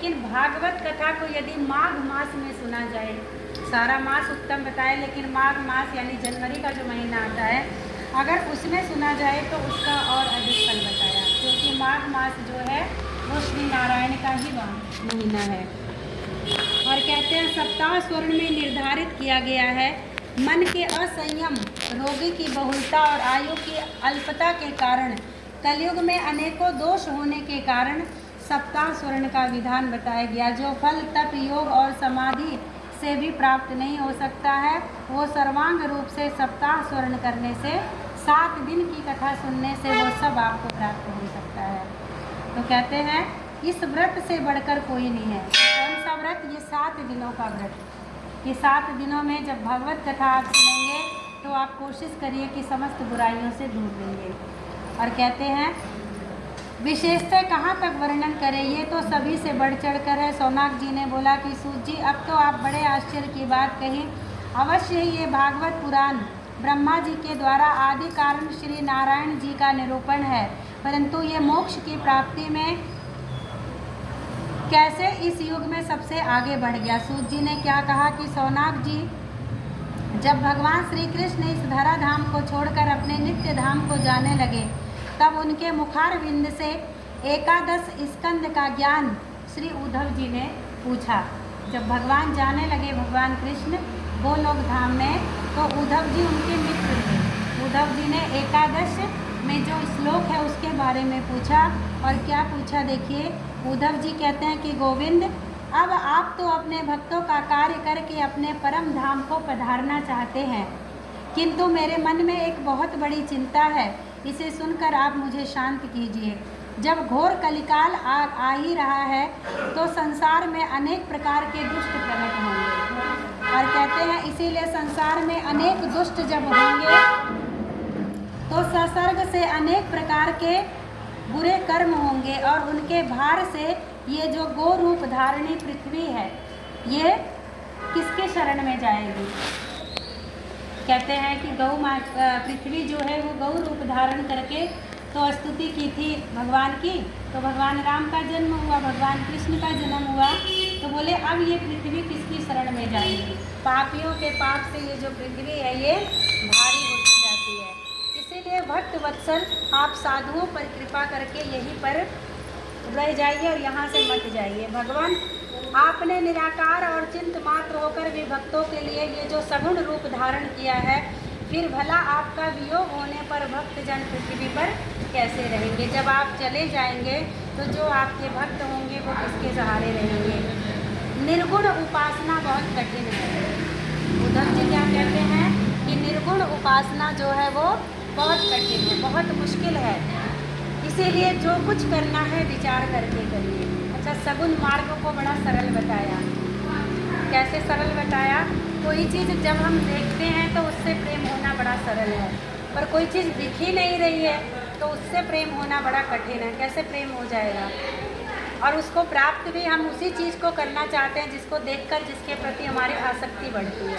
लेकिन भागवत कथा को यदि माघ मास में सुना जाए, सारा मास उत्तम बताए, लेकिन माघ मास यानी जनवरी का जो महीना आता है, अगर उसमें सुना जाए तो उसका और अधिक फल बताया, क्योंकि माघ मास जो है वो श्री नारायण का ही महीना है। और कहते हैं सप्ताह स्वर्ण में निर्धारित किया गया है, मन के असंयम, रोगी की बहुलता और आयु की अल्पता के कारण, कलयुग में अनेकों दोष होने के कारण सप्ताह स्वर्ण का विधान बताया गया। जो फल तप, योग और समाधि से भी प्राप्त नहीं हो सकता है, वो सर्वांग रूप से सप्ताह स्वर्ण करने से, 7 दिन की कथा सुनने से वो सब आपको प्राप्त हो सकता है। तो कहते हैं इस व्रत से बढ़कर कोई नहीं है। कौन सा व्रत? ये 7 दिनों का व्रत। ये 7 दिनों में जब भगवत कथा आप सुनेंगे तो आप कोशिश करिए कि समस्त बुराइयों से दूर रहिए। और कहते हैं विशेषतः कहाँ तक वर्णन करें, ये तो सभी से बढ़ चढ़ कर है। सोनाक जी ने बोला कि सूत जी अब तो आप बड़े आश्चर्य की बात कही। अवश्य ही ये भागवत पुराण ब्रह्मा जी के द्वारा आदि कारण श्री नारायण जी का निरूपण है, परंतु ये मोक्ष की प्राप्ति में कैसे इस युग में सबसे आगे बढ़ गया। सूत जी ने क्या कहा कि सोनाक जी, जब भगवान श्री कृष्ण इस धरा धाम को छोड़कर अपने नित्य धाम को जाने लगे, तब उनके मुखारविंद से एकादश स्कंद का ज्ञान श्री उद्धव जी ने पूछा। जब भगवान जाने लगे, भगवान कृष्ण गोलोक धाम में, तो उद्धव जी उनके मित्र थे। उद्धव जी ने एकादश में जो श्लोक है उसके बारे में पूछा। और क्या पूछा देखिए, उद्धव जी कहते हैं कि गोविंद, अब आप तो अपने भक्तों का कार्य करके अपने परम धाम को पधारना चाहते हैं, किंतु मेरे मन में एक बहुत बड़ी चिंता है, इसे सुनकर आप मुझे शांत कीजिए। जब घोर कलिकाल आ ही रहा है तो संसार में अनेक प्रकार के दुष्ट प्रकट होंगे। और कहते हैं इसीलिए संसार में अनेक दुष्ट जब होंगे तो संसर्ग से अनेक प्रकार के बुरे कर्म होंगे, और उनके भार से ये जो गो रूप धारणी पृथ्वी है, ये किसके शरण में जाएगी। कहते हैं कि गौ पृथ्वी जो है वो गौ रूप धारण करके तो स्तुति की थी भगवान की, तो भगवान राम का जन्म हुआ, भगवान कृष्ण का जन्म हुआ, तो बोले अब ये पृथ्वी किसकी शरण में जाएगी। पापियों के पाप से ये जो पृथ्वी है ये भारी होती जाती है। इसीलिए भक्त वत्सल आप साधुओं पर कृपा करके यहीं पर रह जाइए और यहाँ से मत जाइए। भगवान आपने निराकार और चिंत मात्र होकर भी भक्तों के लिए ये जो सगुण रूप धारण किया है, फिर भला आपका वियोग होने पर भक्तजन पृथ्वी पर कैसे रहेंगे। जब आप चले जाएंगे तो जो आपके भक्त होंगे वो किसके सहारे रहेंगे। निर्गुण उपासना बहुत कठिन है। उद्धव जी क्या कहते हैं कि निर्गुण उपासना जो है वो बहुत कठिन है, बहुत मुश्किल है। इसीलिए जो कुछ करना है विचार करके करिए। अच्छा, सगुण मार्ग को बड़ा सरल बताया। कैसे सरल बताया? कोई चीज़ जब हम देखते हैं तो उससे प्रेम होना बड़ा सरल है, पर कोई चीज़ दिख ही नहीं रही है तो उससे प्रेम होना बड़ा कठिन है। कैसे प्रेम हो जाएगा? और उसको प्राप्त भी हम उसी चीज़ को करना चाहते हैं जिसको देखकर जिसके प्रति हमारी आसक्ति बढ़ती है।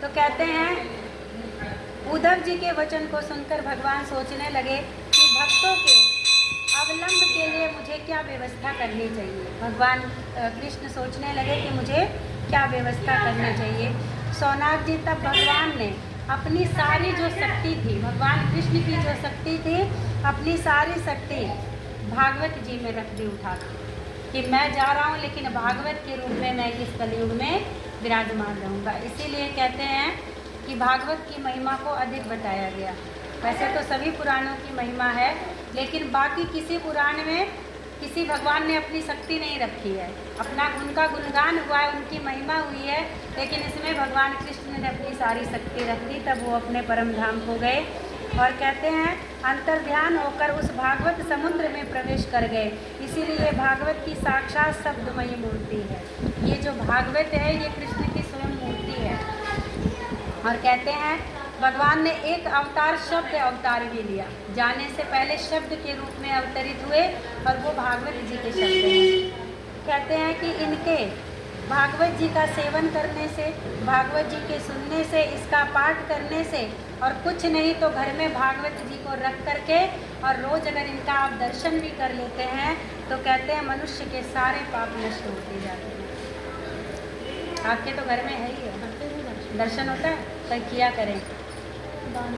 तो कहते हैं उद्धव जी के वचन को सुनकर भगवान सोचने लगे कि भक्तों के अवलंब के लिए मुझे क्या व्यवस्था करनी चाहिए। भगवान कृष्ण सोचने लगे कि मुझे क्या व्यवस्था करनी चाहिए। सोनाथ जी, तब भगवान ने अपनी सारी जो शक्ति थी, भगवान कृष्ण की जो शक्ति थी, अपनी सारी शक्ति भागवत जी में रख दी उठा कि मैं जा रहा हूँ, लेकिन भागवत के रूप में मैं इस कलयुग में विराजमान रहूँगा। इसीलिए कहते हैं कि भागवत की महिमा को अधिक बताया गया। वैसे तो सभी पुराणों की महिमा है, लेकिन बाकी किसी पुराण में किसी भगवान ने अपनी शक्ति नहीं रखी है। अपना उनका गुणगान हुआ है, उनकी महिमा हुई है, लेकिन इसमें भगवान कृष्ण ने अपनी सारी शक्ति रख दी, तब वो अपने परम धाम को गए। और कहते हैं अंतर्ध्यान होकर उस भागवत समुद्र में प्रवेश कर गए। इसीलिए भागवत की साक्षात शब्दमयी मूर्ति है। ये जो भागवत है ये कृष्ण की स्वयं मूर्ति है। और कहते हैं भगवान ने एक अवतार, शब्द अवतार भी लिया। जाने से पहले शब्द के रूप में अवतरित हुए, और वो भागवत जी के शब्द हैं। कहते हैं कि इनके भागवत जी का सेवन करने से, भागवत जी के सुनने से, इसका पाठ करने से, और कुछ नहीं तो घर में भागवत जी को रख करके और रोज़ अगर इनका आप दर्शन भी कर लेते हैं तो कहते हैं मनुष्य के सारे पाप नष्ट होते जाते हैं। आपके तो घर में है ही है, दर्शन होता है, पर किया करें।